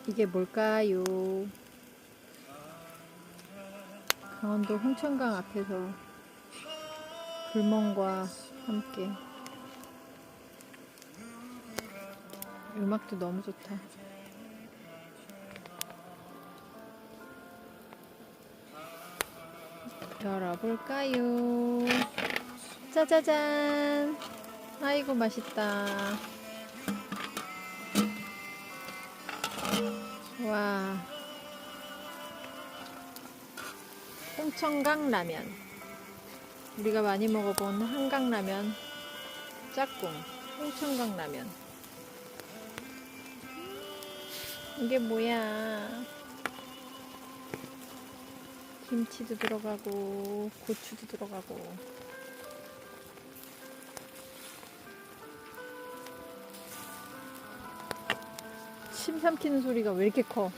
이게 뭘까요? 강원도 홍천강 앞에서 불멍과 함께 음악도 너무 좋다. 열어볼까요? 짜자잔! 아이고 맛있다. 와, 홍천강 라면. 우리가 많이 먹어본 한강 라면 짝꿍 홍천강 라면. 이게 뭐야? 김치도 들어가고 고추도 들어가고. 침 삼키는 소리가 왜 이렇게 커?